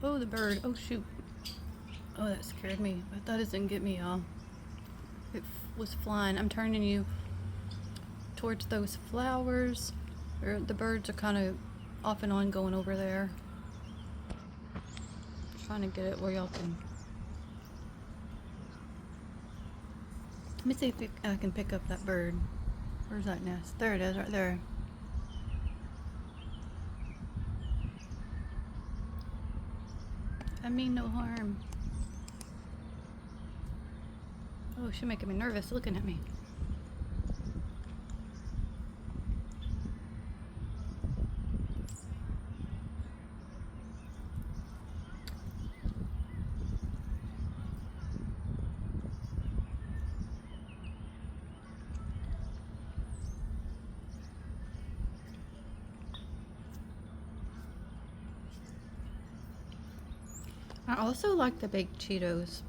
Oh, the bird. Oh, shoot. Oh, that scared me. I thought it didn't get me, y'all. It was flying. I'm turning you towards those flowers. The birds are kind of off and on going over there. Trying to get it where y'all can. Let me see if I can pick up that bird. Where's that nest? There it is, right there. I mean no harm. Oh, she's making me nervous looking at me. I also like the baked Cheetos,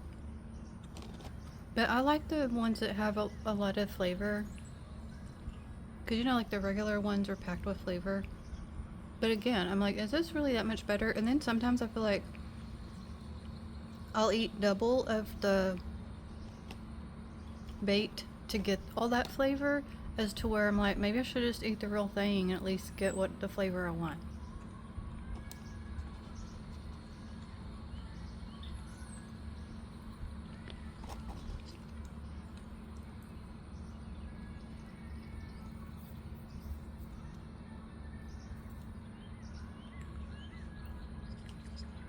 but I like the ones that have a lot of flavor. Cause you know, like the regular ones are packed with flavor. But again, I'm like, is this really that much better? And then sometimes I feel like I'll eat double of the baked to get all that flavor, as to where I'm like, maybe I should just eat the real thing and at least get what the flavor I want.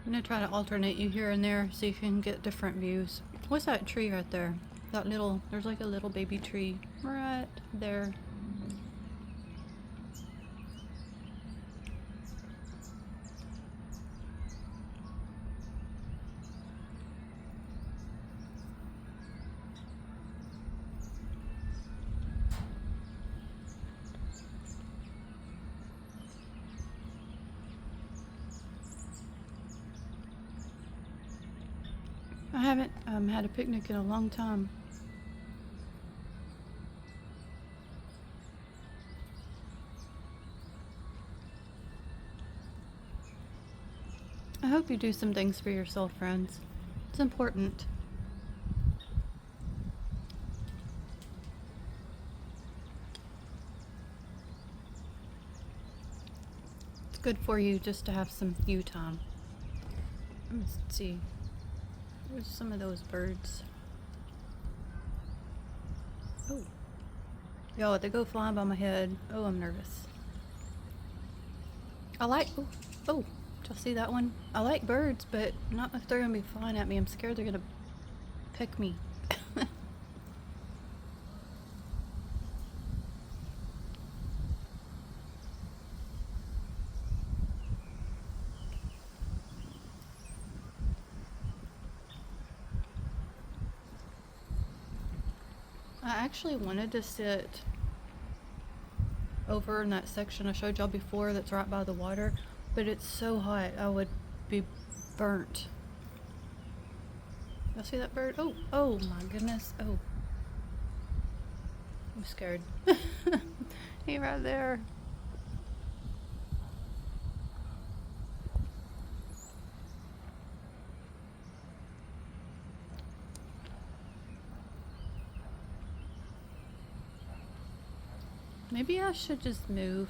I'm gonna try to alternate you here and there so you can get different views. What's that tree right there? That little, there's like a little baby tree right there. I haven't had a picnic in a long time. I hope you do some things for yourself, friends. It's important. It's good for you just to have some you time. Let's see. Where's some of those birds? Oh. Y'all, they go flying by my head. Oh, I'm nervous. I like, oh, did y'all see that one? I like birds, but not if they're gonna be flying at me. I'm scared they're gonna pick me. I actually wanted to sit over in that section I showed y'all before that's right by the water, but it's so hot I would be burnt. Y'all see that bird? Oh, oh my goodness. Oh. I'm scared. He right there. Maybe I should just move.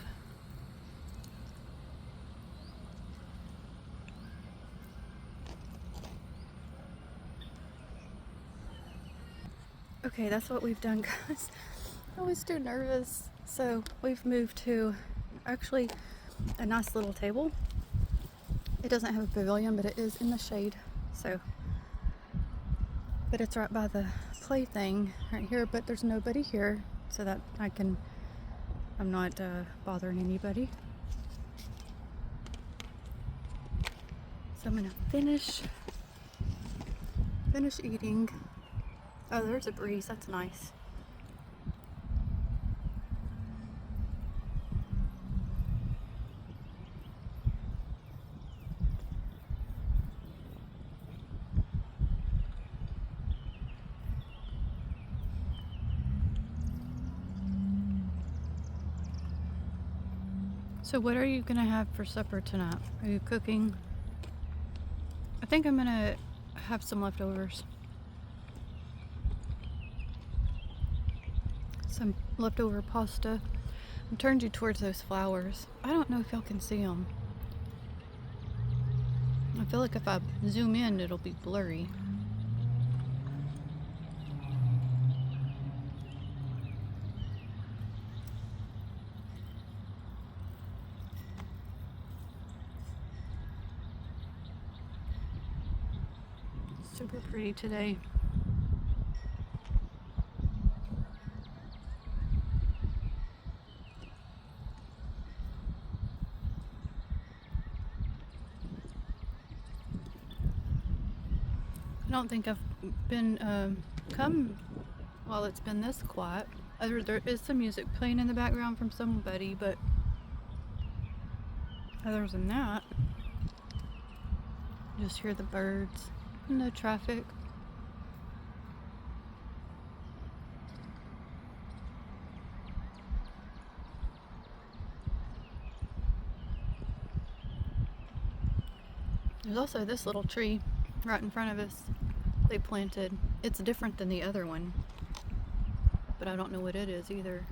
Okay, that's what we've done, guys. I was too nervous. So we've moved to actually a nice little table. It doesn't have a pavilion, but it is in the shade. So, but it's right by the plaything right here, but there's nobody here, so that I'm not bothering anybody. So I'm gonna finish eating. Oh, there's a breeze. That's nice. So what are you gonna have for supper tonight? Are you cooking? think I'm gonna have some leftovers. Some leftover pasta. I turned you towards those flowers. I don't know if y'all can see them. I feel like if I zoom in, it'll be blurry. Super pretty today. I don't think I've been come while it's been this quiet. There is some music playing in the background from somebody, but other than that, just hear the birds and the traffic. There's also this little tree right in front of us they planted. It's different than the other one, but I don't know what it is either.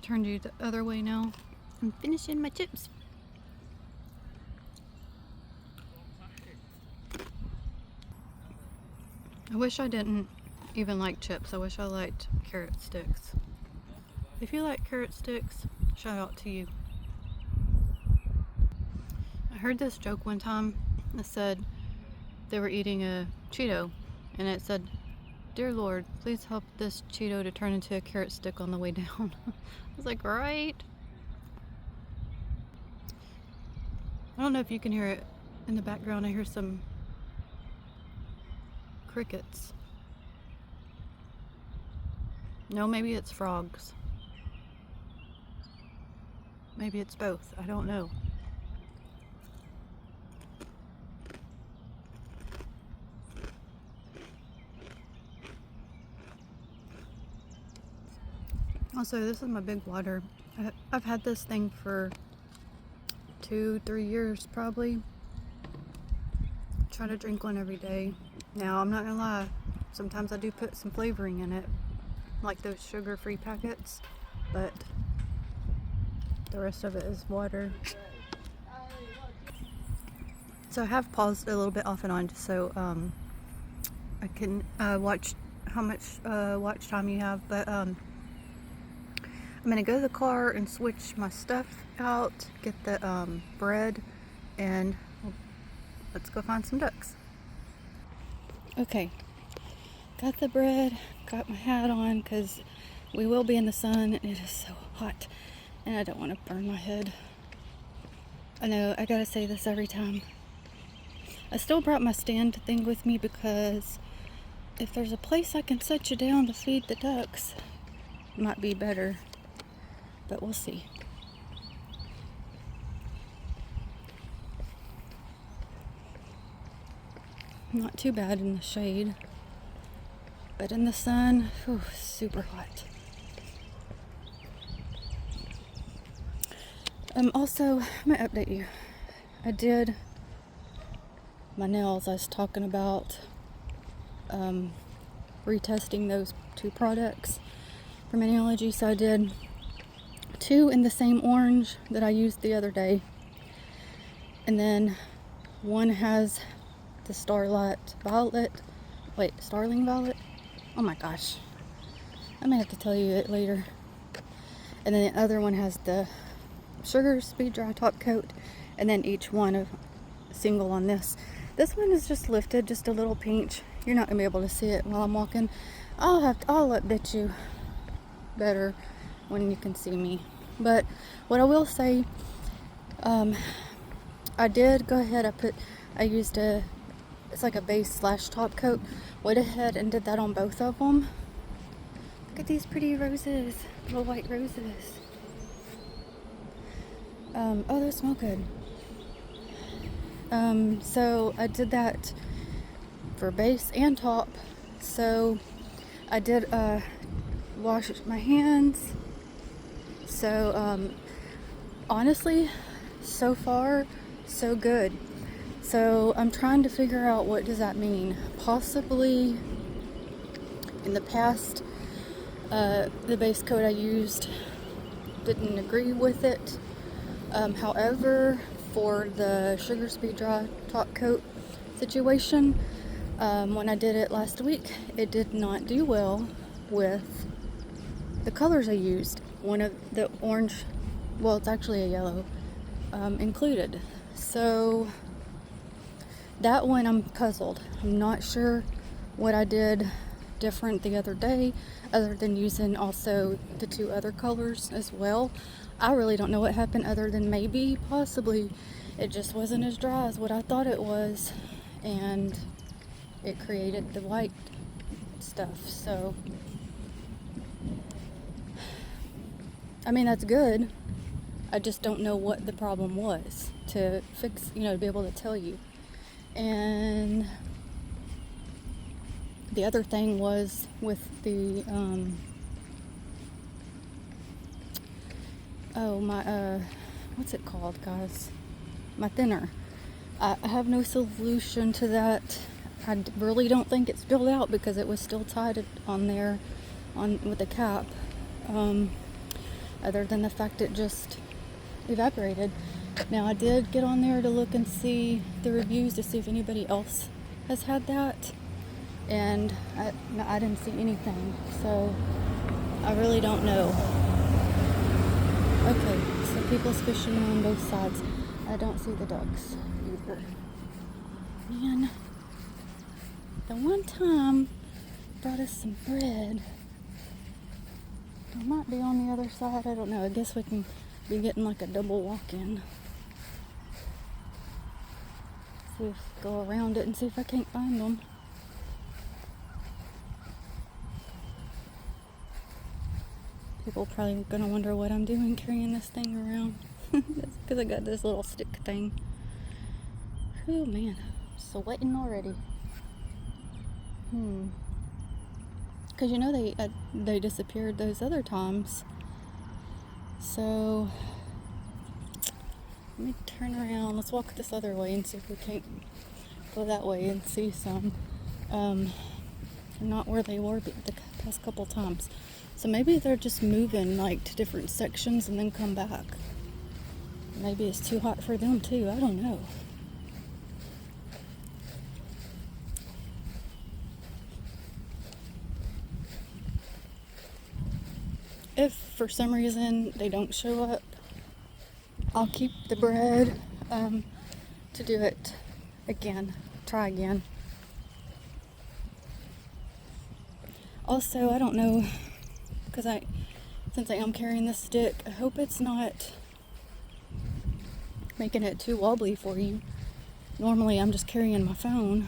Turned you the other way now. I'm finishing my chips. I wish I didn't even like chips. I wish I liked carrot sticks. If you like carrot sticks, shout out to you. I heard this joke one time. It said they were eating a Cheeto, and it said, "Dear Lord, please help this Cheeto to turn into a carrot stick on the way down." I was like, right? I don't know if you can hear it in the background. I hear some crickets. No, maybe it's frogs. Maybe it's both. I don't know. Also, this is my big water. I've had this thing for 2-3 years probably. Try to drink one every day. Now, I'm not gonna lie, sometimes I do put some flavoring in it, like those sugar-free packets, but the rest of it is water. So I have paused a little bit off and on just so I can watch how much watch time you have, but I'm gonna go to the car and switch my stuff out, get the bread, and let's go find some ducks. Okay, got the bread, got my hat on because we will be in the sun and it is so hot and I don't want to burn my head. I know, I gotta say this every time. I still brought my stand thing with me because if there's a place I can set you down to feed the ducks, it might be better, but we'll see. Not too bad in the shade, but in the sun, whew, super hot. Also, I'm gonna update you. I did my nails. I was talking about retesting those 2 products from Analogy. So I did 2 in the same orange that I used the other day, and then one has the Starling Violet. Oh my gosh, I may have to tell you it later. And then the other one has the Sugar Speed Dry Top Coat, and then each one a single on this. This one is just lifted, just a little pinch. You're not gonna be able to see it while I'm walking. I'll update you better when you can see me. But what I will say, I did go ahead. I used it's like a base / top coat. Went ahead and did that on both of them. Look at these pretty roses, little white roses. Oh, those smell good. So I did that for base and top. So I did wash my hands. So honestly, so far so good. So I'm trying to figure out, what does that mean? Possibly in the past, the base coat I used didn't agree with it. However, for the Sugar Speed Dry top coat situation, when I did it last week, it did not do well with the colors I used. One of the orange, well, it's actually a yellow, included. So that one, I'm puzzled. I'm not sure what I did different the other day, other than using also the two other colors as well. I really don't know what happened, other than maybe possibly it just wasn't as dry as what I thought it was, and it created the white stuff. So I mean, that's good. I just don't know what the problem was to fix, to be able to tell you. And the other thing was with the what's it called, guys? My thinner. I have no solution to that. I really don't think it spilled out, because it was still tied on there with the cap. Other than the fact it just evaporated. Now, I did get on there to look and see the reviews to see if anybody else has had that, and I didn't see anything, so I really don't know. Okay, so people's fishing on both sides. I don't see the ducks either. Man, the one time brought us some bread. It might be on the other side, I don't know. I guess we can be getting like a double walk-in. See if go around it and see if I can't find them. People probably gonna wonder what I'm doing carrying this thing around. That's because I got this little stick thing. Oh man, I'm sweating already. Because they disappeared those other times. So let me turn around. Let's walk this other way and see if we can't go that way and see some. Not where they were the past couple times. So maybe they're just moving like to different sections and then come back. Maybe it's too hot for them too. I don't know. If for some reason they don't show up, I'll keep the bread to do it again. Try again. Also, I don't know, because since I am carrying this stick, I hope it's not making it too wobbly for you. Normally I'm just carrying my phone.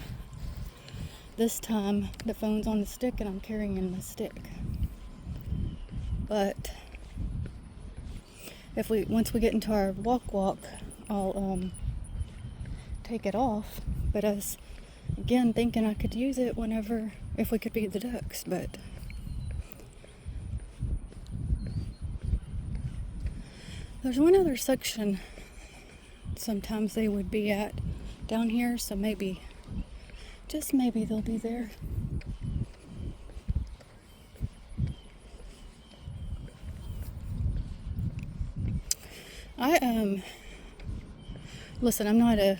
This time the phone's on the stick and I'm carrying the stick. But once we get into our walk, I'll take it off. But I was again thinking I could use it if we could feed the ducks, but there's one other section sometimes they would be at down here, so maybe, just maybe, they'll be there. Listen, I'm not a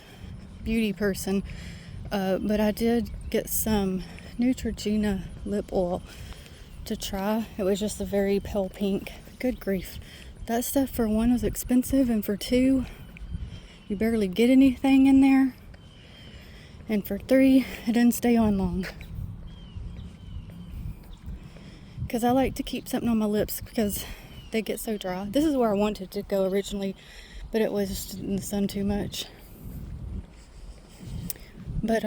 beauty person, but I did get some Neutrogena lip oil to try. It was just a very pale pink. Good grief. That stuff, for one, was expensive, and for two, you barely get anything in there. And for three, it didn't stay on long. Because I like to keep something on my lips because they get so dry. This is where I wanted to go originally, but it was just in the sun too much. But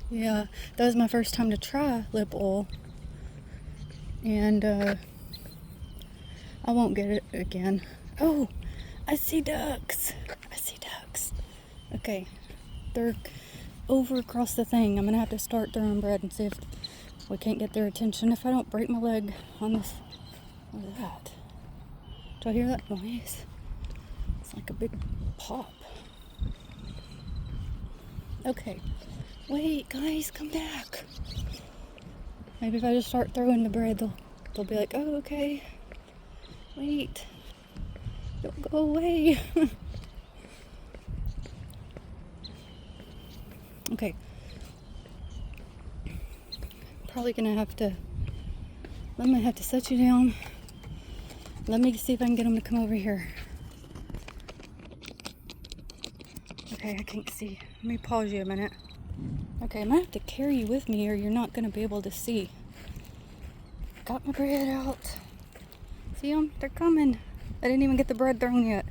yeah, that was my first time to try lip oil, and I won't get it again. Oh, I see ducks. Okay, they're over across the thing. I'm gonna have to start throwing bread and see if we can't get their attention. If I don't break my leg on this. What is that? Do I hear that noise? It's like a big pop. Okay. Wait, guys, come back. Maybe if I just start throwing the bread, they'll be like, oh, okay. Wait. Don't go away. Okay. Probably gonna have to. I'm gonna have to set you down. Let me see if I can get them to come over here. Okay, I can't see. Let me pause you a minute. Okay, I might have to carry you with me or you're not gonna be able to see. Got my bread out. See them? They're coming. I didn't even get the bread thrown yet.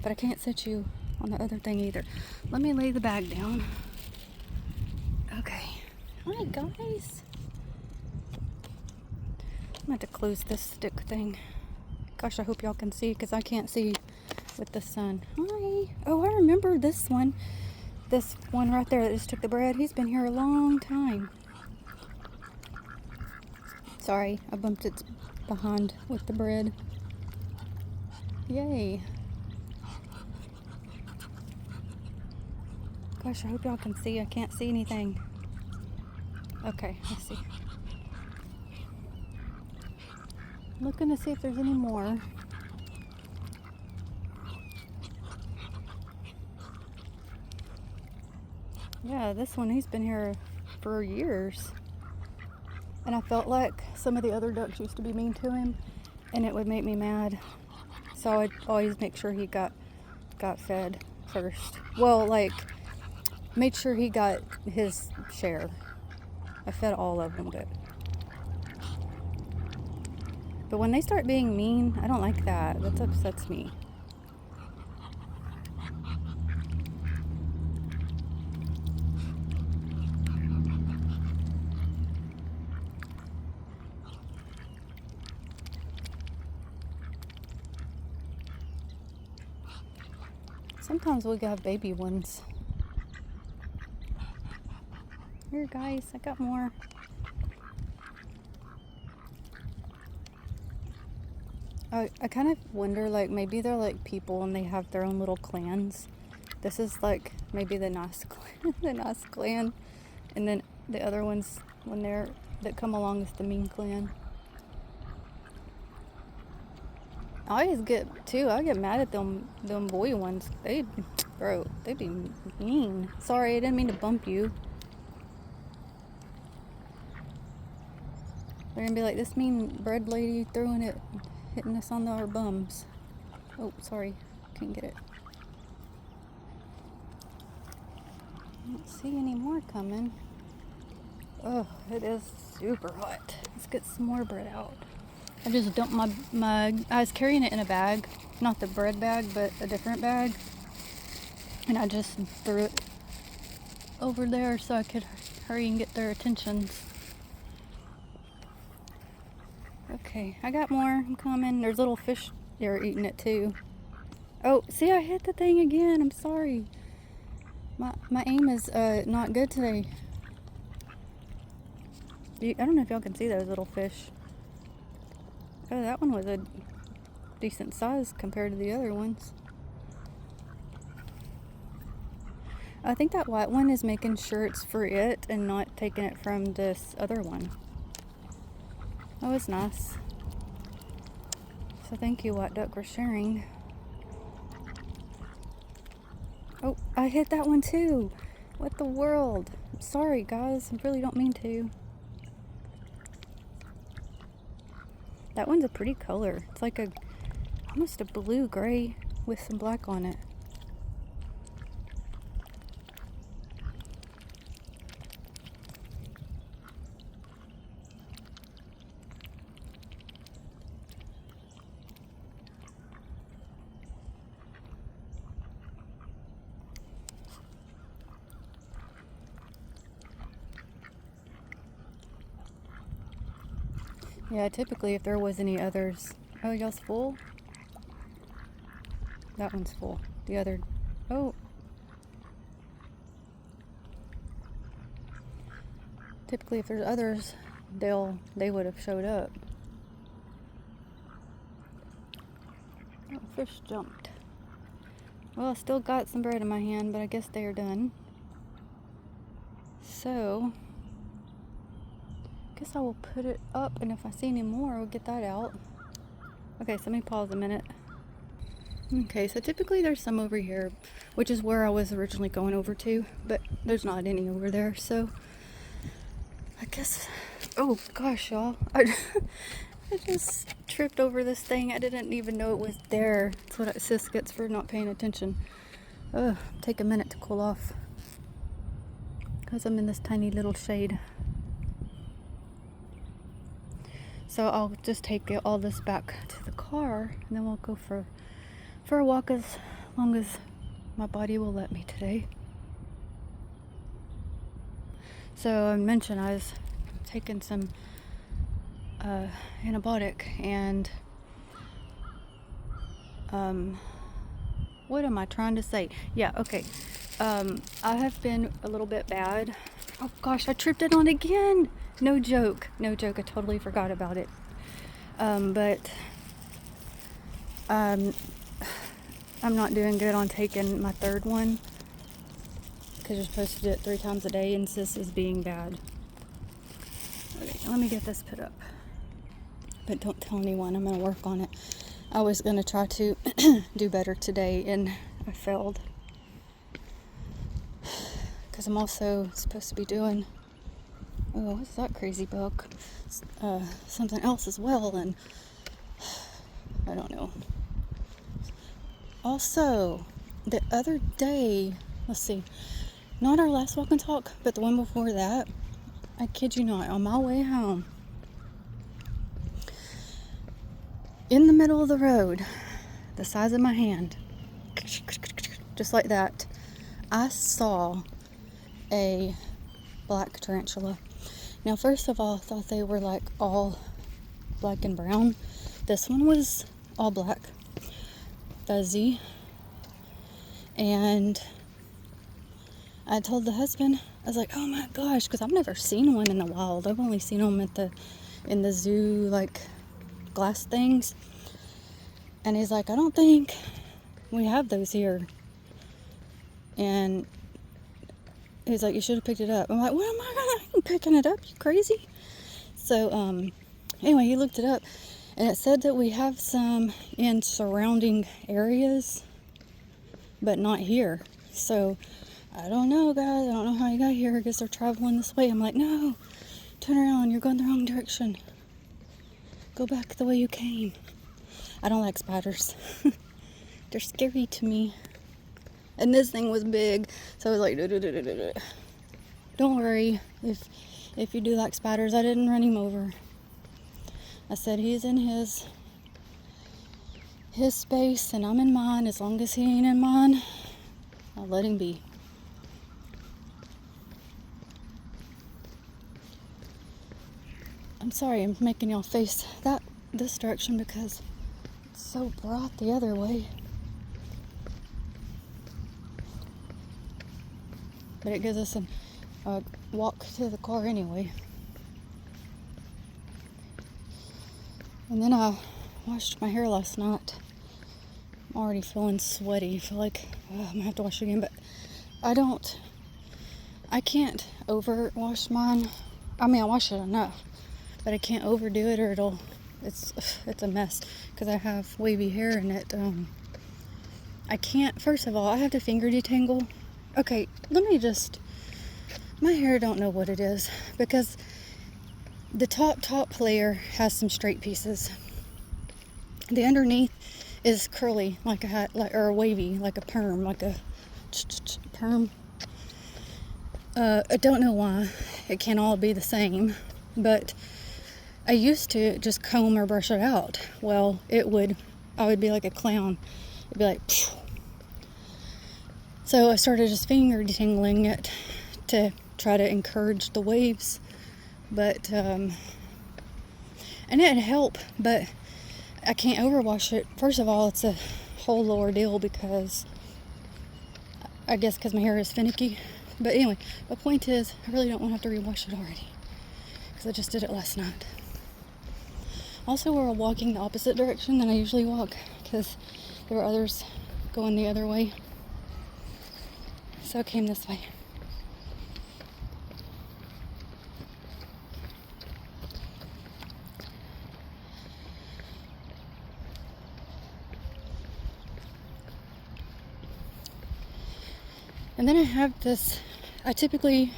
But I can't set you on the other thing either. Let me lay the bag down. Okay. Hi, guys. I'm going to have to close this stick thing. Gosh, I hope y'all can see because I can't see with the sun. Hi. Oh, I remember this one. This one right there that just took the bread. He's been here a long time. Sorry, I bumped its behind with the bread. Yay. Gosh, I hope y'all can see. I can't see anything. Okay, let's see. Looking to see if there's any more. Yeah, this one, he's been here for years. And I felt like some of the other ducks used to be mean to him, and it would make me mad. So I'd always make sure he got fed first. Well, like, made sure he got his share. I fed all of them, but when they start being mean, I don't like that. That upsets me. Sometimes we have baby ones. Here, guys, I got more. I kind of wonder, like, maybe they're like people and they have their own little clans. This is like maybe the Nas clan, the Nas clan, and then the other ones that come along is the Mean clan. I get mad at them boy ones. They'd be mean. Sorry, I didn't mean to bump you. They're gonna be like, this mean bread lady hitting us on our bums. Oh, sorry, can't get it. I don't see any more coming. Oh, it is super hot. Let's get some more bread out. I just dumped I was carrying it in a bag, not the bread bag, but a different bag. And I just threw it over there so I could hurry and get their attentions. Okay, I got more. I'm coming. There's little fish there eating it too. Oh, see, I hit the thing again. I'm sorry. My aim is not good today. I don't know if y'all can see those little fish. Oh, that one was a decent size compared to the other ones. I think that white one is making sure it's for it and not taking it from this other one. That was nice. So thank you, White Duck, for sharing. Oh, I hit that one too. What the world? I'm sorry, guys. I really don't mean to. That one's a pretty color. It's like almost a blue-gray with some black on it. Yeah, typically if there was any others. Oh, y'all's full? That one's full. The other. Oh. Typically, if there's others, they would have showed up. Oh, fish jumped. Well, I still got some bread in my hand, but I guess they are done. So, I guess I will put it up, and if I see any more, I'll get that out. Okay, so let me pause a minute. Okay, so typically there's some over here, which is where I was originally going over to, but there's not any over there, so I guess, oh gosh, y'all, I just tripped over this thing. I didn't even know it was there. That's what sis gets for not paying attention. Take a minute to cool off, because I'm in this tiny little shade. So I'll just take all this back to the car, and then we'll go for a walk as long as my body will let me today. So I mentioned I was taking some antibiotic, and what am I trying to say? Yeah, okay. I have been a little bit bad. Oh gosh, I tripped it on again. No joke. I totally forgot about it. But I'm not doing good on taking my third one, because you're supposed to do it 3 times a day, and sis is being bad. Okay, let me get this put up. But don't tell anyone. I'm going to work on it. I was going to try to do better today, and I failed. Because I'm also supposed to be doing, what's that crazy book? Something else as well, and I don't know. Also, the other day, let's see, not our last walk and talk, but the one before that, I kid you not, on my way home, in the middle of the road, the size of my hand, just like that, I saw a black tarantula. Now, first of all, I thought they were like all black and brown. This one was all black, fuzzy, and I told the husband, I was like, oh my gosh, because I've never seen one in the wild. I've only seen them in the zoo, like glass things. And he's like, I don't think we have those here. And he's like, you should have picked it up. I'm like, what am I picking it up? You crazy? So anyway, he looked it up, and it said that we have some in surrounding areas, but not here. So I don't know, guys. I don't know how you got here. I guess they're traveling this way. I'm like, no, turn around. You're going the wrong direction. Go back the way you came. I don't like spiders. They're scary to me. And this thing was big, so I was like, don't worry. If you do like spiders, I didn't run him over. I said he's in his space, and I'm in mine. As long as he ain't in mine, I'll let him be. I'm sorry I'm making y'all face this direction because it's so bright the other way. But it gives us a walk to the car anyway. And then I washed my hair last night. I'm already feeling sweaty. I feel like I'm gonna have to wash it again, but I can't over wash mine. I mean, I wash it enough, but I can't overdo it, or it's a mess because I have wavy hair, and I can't. First of all, I have to finger detangle. Okay, my hair don't know what it is, because the top layer has some straight pieces. The underneath is curly, like a hat, or wavy, like a perm, like a perm. I don't know why it can't all be the same, but I used to just comb or brush it out. Well, I would be like a clown. It'd be like, phew. So I started just finger detangling it to try to encourage the waves, but and it'd help, but I can't overwash it. First of all, it's a whole ordeal because my hair is finicky. But anyway, the point is, I really don't want to have to rewash it already. because I just did it last night. Also, we're walking the opposite direction than I usually walk because there were others going the other way. So I came this way. And then I have this, I typically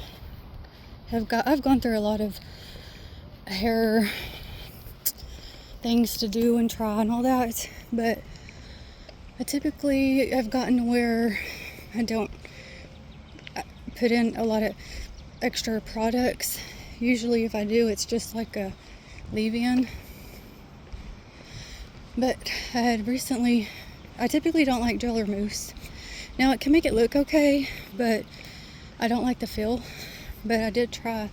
I've gone through a lot of hair things to do and try and all that, but I typically have gotten to where I don't put in a lot of extra products. Usually if I do, it's just like a leave-in. But I typically don't like gel or mousse. Now it can make it look okay, but I don't like the feel. But I did try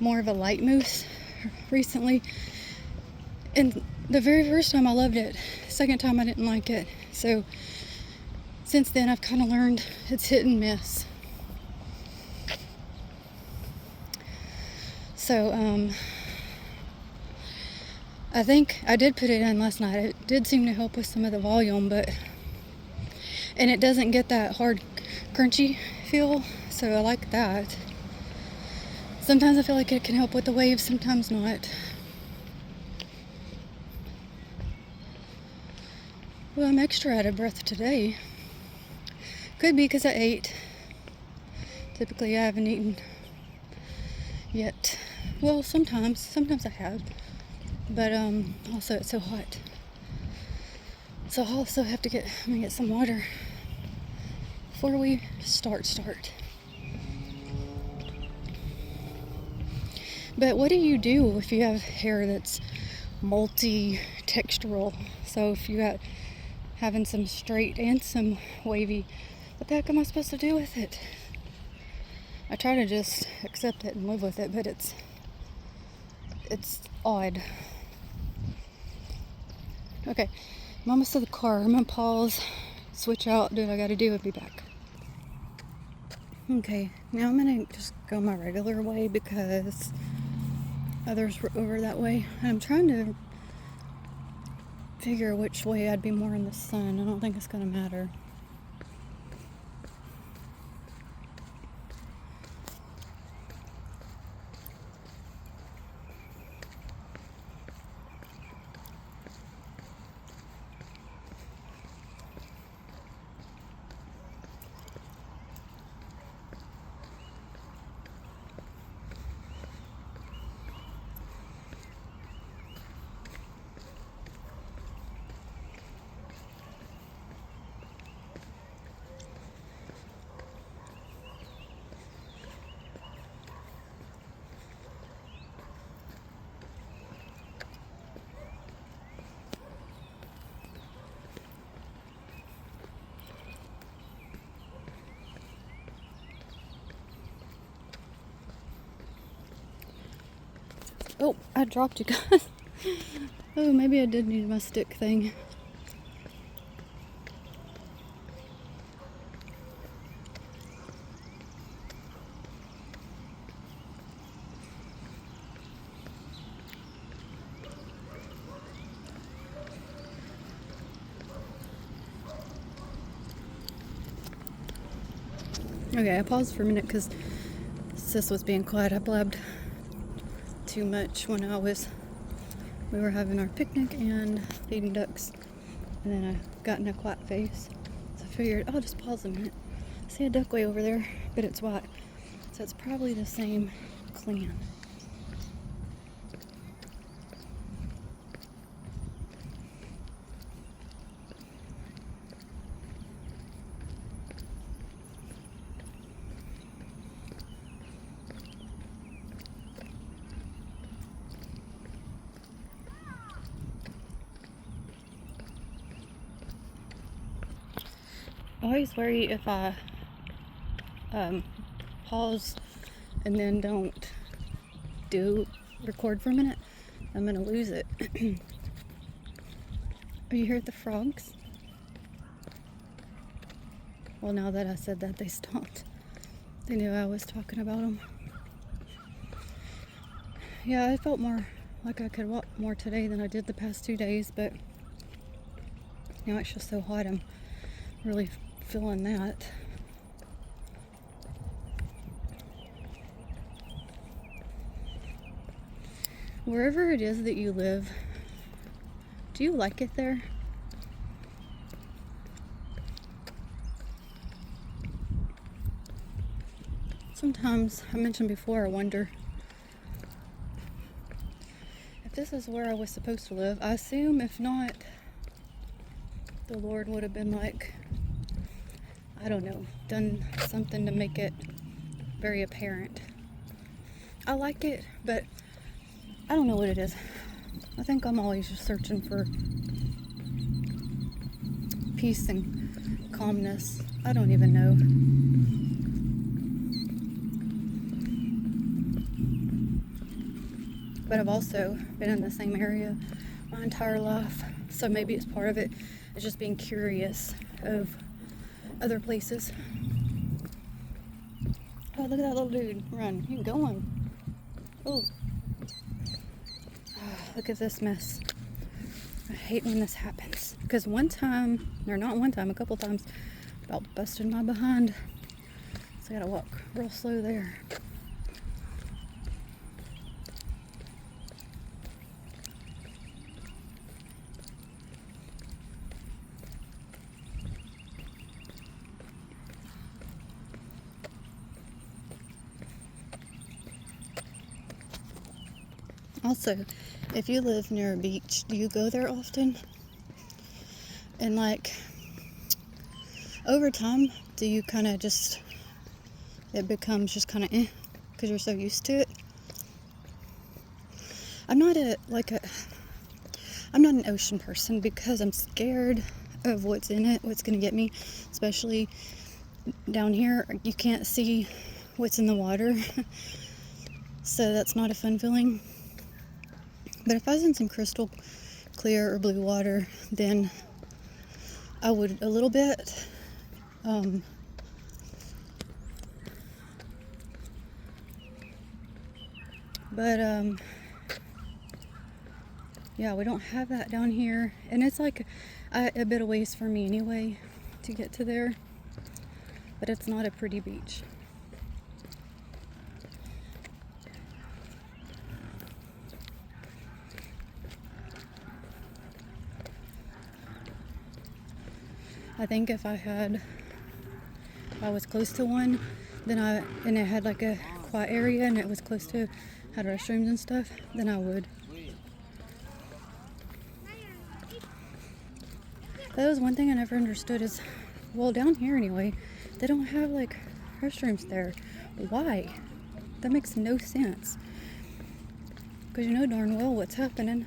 more of a light mousse recently. And the very first time I loved it. Second time I didn't like it. So since then I've kind of learned it's hit and miss. So I think I did put it in last night. It did seem to help with some of the volume, and it doesn't get that hard crunchy feel, so I like that. Sometimes I feel like it can help with the waves, sometimes not. Well, I'm extra out of breath today. Could be because I ate. Typically I haven't eaten yet. Well, sometimes I have. But also it's so hot. So I'll also have to get some water before we start. But what do you do if you have hair that's multi-textural? So if you got having some straight and some wavy, what the heck am I supposed to do with it? I try to just accept it and live with it, but it's odd. Okay, I'm almost to the car. I'm gonna pause, switch out, do what I gotta do, and be back. Okay, now I'm gonna just go my regular way because others were over that way. I'm trying to figure which way I'd be more in the sun. I don't think it's gonna matter. Oh, I dropped you guys. Oh, maybe I did need my stick thing. Okay, I paused for a minute because Sis was being quiet. I blabbed too much when we were having our picnic and feeding ducks, and then I got in a quiet phase, so I figured I'll just pause a minute. I see a duck way over there, but it's white, so it's probably the same clan. I always worry if I pause and then don't record for a minute, I'm gonna lose it. Oh, you heard the frogs? Well, now that I said that, they stopped. They knew I was talking about them. Yeah, I felt more like I could walk more today than I did the past 2 days, but now it's just so hot. I'm really feeling that. Wherever it is that you live, do you like it there? Sometimes, I mentioned before, I wonder if this is where I was supposed to live. I assume if not, the Lord would have been like, I don't know, done something to make it very apparent. I like it, but I don't know what it is. I think I'm always just searching for peace and calmness. I don't even know. But I've also been in the same area my entire life, so maybe it's part of it. It's just being curious of other places. Oh, look at that little dude run. He's going. Oh. Look at this mess. I hate when this happens. Because one time, or not one time, a couple times, about busted my behind. So I gotta walk real slow there. Also, if you live near a beach, do you go there often? And like, over time, do you kind of just, it becomes just kind of because you're so used to it? I'm not an ocean person because I'm scared of what's in it, what's going to get me, especially down here. You can't see what's in the water, so that's not a fun feeling. But if I was in some crystal clear or blue water, then I would a little bit. Yeah, we don't have that down here, and it's like a bit of ways for me anyway to get to there, but it's not a pretty beach. I think if I was close to one, and it had like a quiet area and it was close to, had restrooms and stuff, then I would. That was one thing I never understood is, well, down here anyway, they don't have like restrooms there. Why? That makes no sense. Because you know darn well what's happening.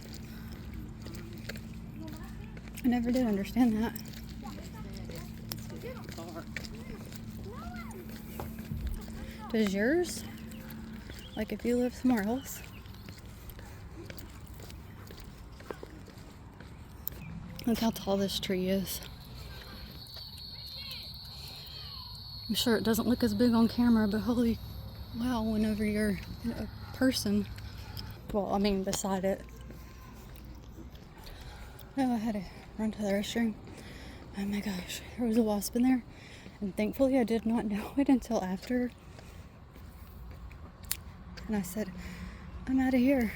I never did understand that. Does yours? Like if you live somewhere else? Look how tall this tree is. I'm sure it doesn't look as big on camera, but holy wow, whenever you're a person, well, I mean beside it. Oh, I had to run to the restroom. Oh my gosh, there was a wasp in there, and thankfully I did not know it until after. And I said, I'm out of here.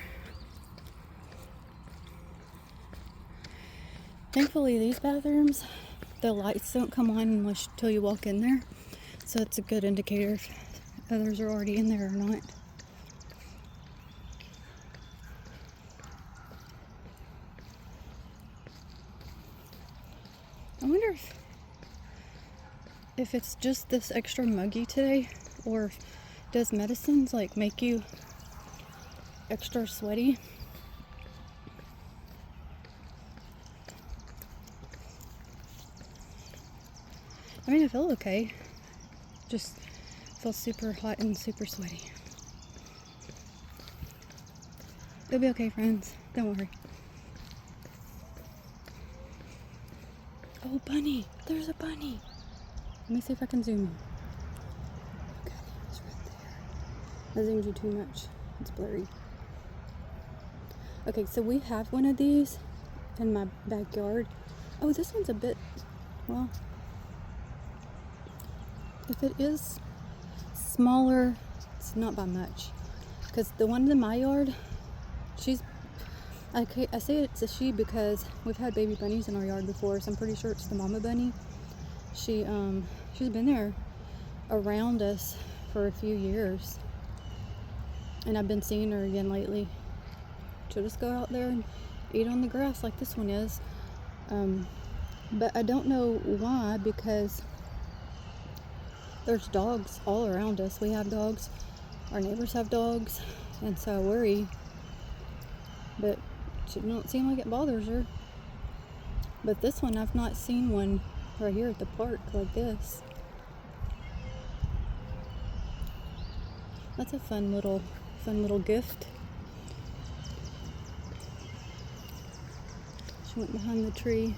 Thankfully, these bathrooms, the lights don't come on until you walk in there. So it's a good indicator if others are already in there or not. I wonder if it's just this extra muggy today, or does medicines like make you extra sweaty? I mean, I feel okay. Just feel super hot and super sweaty. It'll be okay, friends. Don't worry. Oh, bunny. There's a bunny. Let me see if I can zoom in. Okay, it's right there. I zoomed you too much. It's blurry. Okay, so we have one of these in my backyard. Oh, this one's a bit, well, if it is smaller, it's not by much. Because the one in my yard, she's, okay, I say it's a she because we've had baby bunnies in our yard before, so I'm pretty sure it's the mama bunny. She's been there around us for a few years, and I've been seeing her again lately. She'll just go out there and eat on the grass like this one is. But I don't know why, because there's dogs all around us. We have dogs, our neighbors have dogs, and so I worry. But she don't seem like it bothers her. But this one, I've not seen one right here at the park like this. That's a fun little gift. She went behind the tree.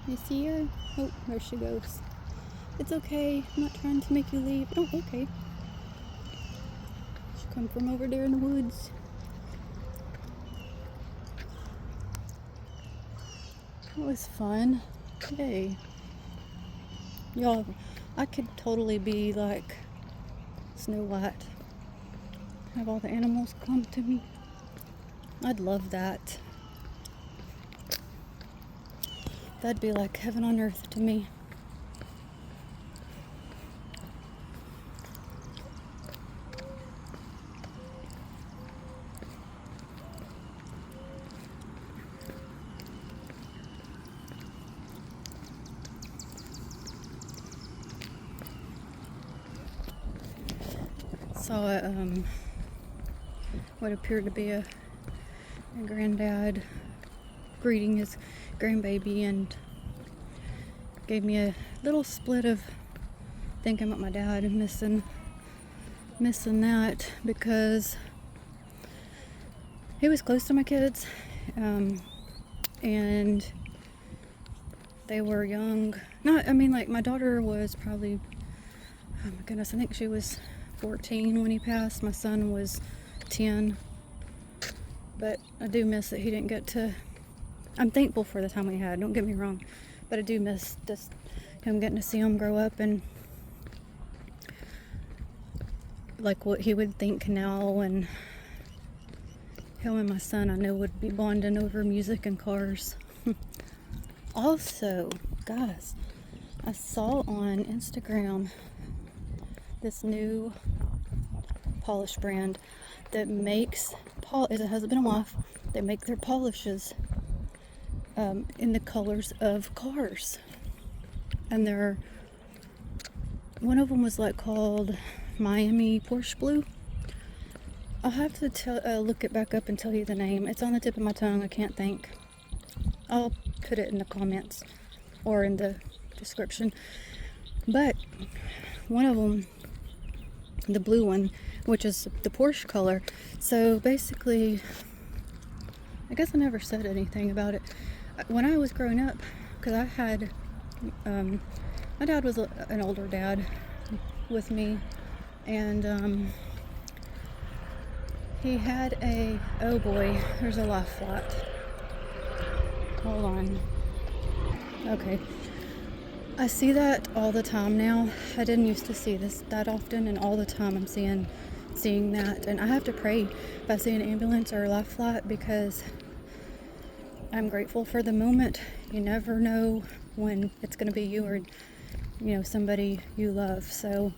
You see her? Oh, there she goes. It's okay. I'm not trying to make you leave. Oh, okay. She come from over there in the woods. That was fun. Hey. Y'all, I could totally be like Snow White. Have all the animals come to me. I'd love that. That'd be like heaven on earth to me. Saw what appeared to be a granddad greeting his grandbaby, and gave me a little split of thinking about my dad and missing that, because he was close to my kids, and they were young. Like my daughter was probably, oh my goodness, I think she was 14 when he passed. My son was 10. But I do miss that he didn't get to. I'm thankful for the time we had, don't get me wrong, but I do miss just him getting to see him grow up, and like what he would think now, and him and my son, I know, would be bonding over music and cars. Also, guys, I saw on Instagram this new polish brand that makes is a husband and wife that make their polishes in the colors of cars, and one of them was like called Miami Porsche Blue. I'll have to look it back up and tell you the name. It's on the tip of my tongue. I can't think. I'll put it in the comments or in the description. But one of them, the blue one, which is the Porsche color. So basically, I guess I never said anything about it. When I was growing up, because I had, my dad was an older dad with me, and he had oh boy, there's a life flight. Hold on. Okay. I see that all the time now. I didn't used to see this that often, and all the time I'm seeing that, and I have to pray if I see an ambulance or a life flight, because I'm grateful for the moment. You never know when it's going to be you or somebody you love. So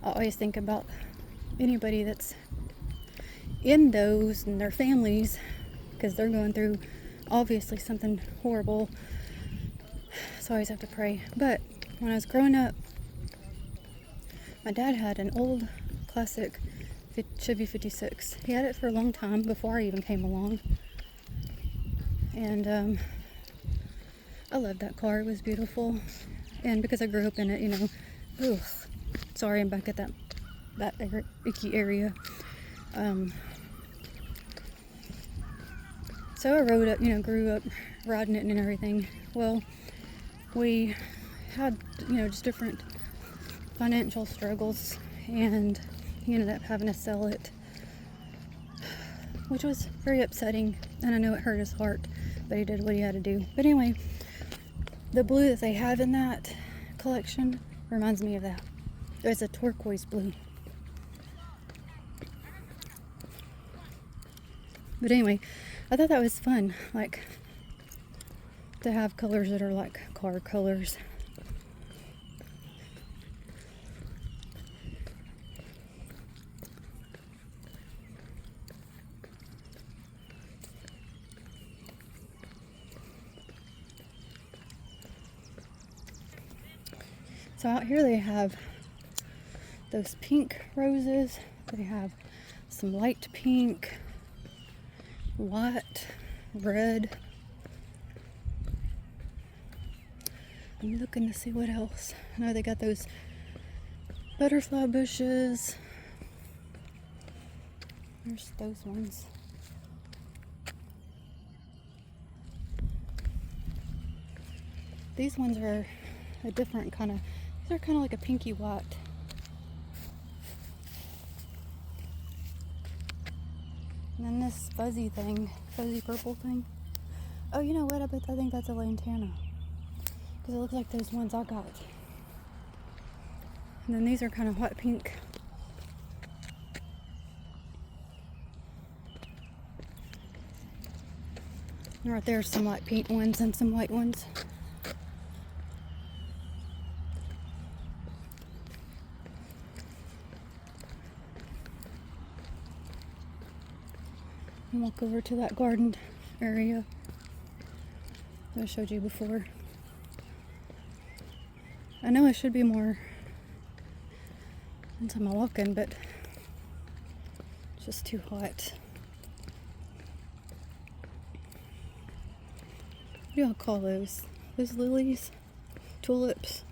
I always think about anybody that's in those and their families, because they're going through obviously something horrible. So I always have to pray. But when I was growing up, my dad had an old classic Chevy 56. He had it for a long time before I even came along, and I loved that car. It was beautiful, and because I grew up in it, ugh, sorry, I'm back at that icky area. So I grew up riding it and everything. Well, we had, just different financial struggles, and he ended up having to sell it which was very upsetting, and I know it hurt his heart, but he did what he had to do. But anyway, the blue that they have in that collection reminds me of that. It's a turquoise blue. But anyway, I thought that was fun, like to have colors that are like car colors. So out here they have those pink roses. They have some light pink, white, red. I'm looking to see what else. I know they got those butterfly bushes. There's those ones. These ones are a different kind of, they're kind of like a pinky white. And then this fuzzy thing, fuzzy purple thing. Oh, you know what? I think that's a lantana. Because it looks like those ones I got. And then these are kind of hot pink. And right there's some light pink ones and some white ones. And walk over to that garden area that I showed you before. I know I should be more into my walking, but it's just too hot. What do y'all call those? Those lilies? Tulips?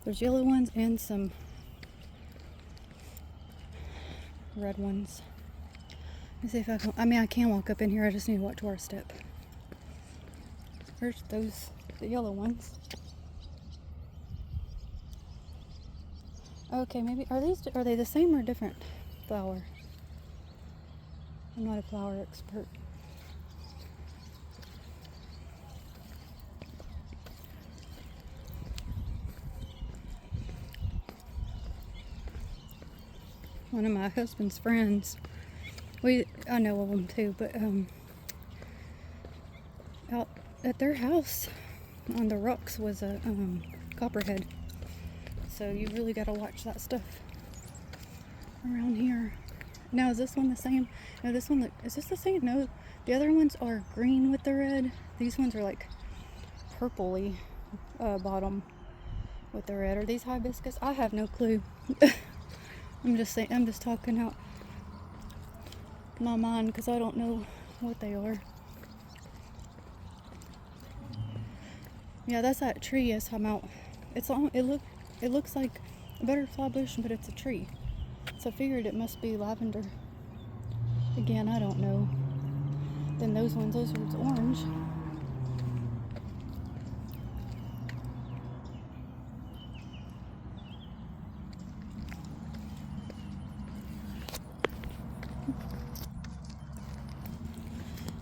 There's yellow ones and some red ones. Let me see if I can, I can walk up in here, I just need to watch where I step. There's those, the yellow ones. Okay, maybe, are they the same or different flower? I'm not a flower expert. One of my husband's friends, I know of them too, but out at their house on the rocks was a copperhead. So you really got to watch that stuff around here. Now, is this one the same? No, this one, is this the same? No, the other ones are green with the red. These ones are like purpley bottom with the red. Are these hibiscus? I have no clue. I'm just saying, I'm just talking out my mind because I don't know what they are. Yeah, that's that tree I was talking about. It looks like a butterfly bush, but it's a tree. So I figured it must be lavender. Again, I don't know. Then those ones, those are orange.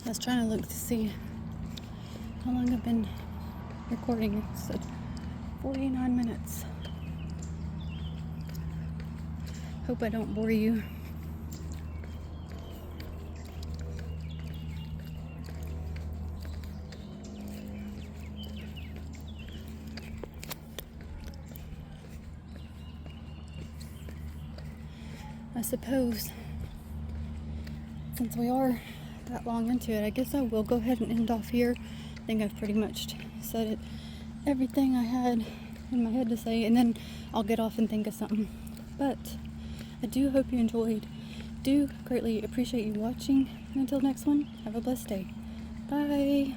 I was trying to look to see how long I've been recording. It said 49 minutes. Hope I don't bore you. I suppose since we are that long into it, I guess I will go ahead and end off here. I think I've pretty much said it, everything I had in my head to say, and then I'll get off and think of something. But I do hope you enjoyed. Do greatly appreciate you watching. And until next one, have a blessed day. Bye.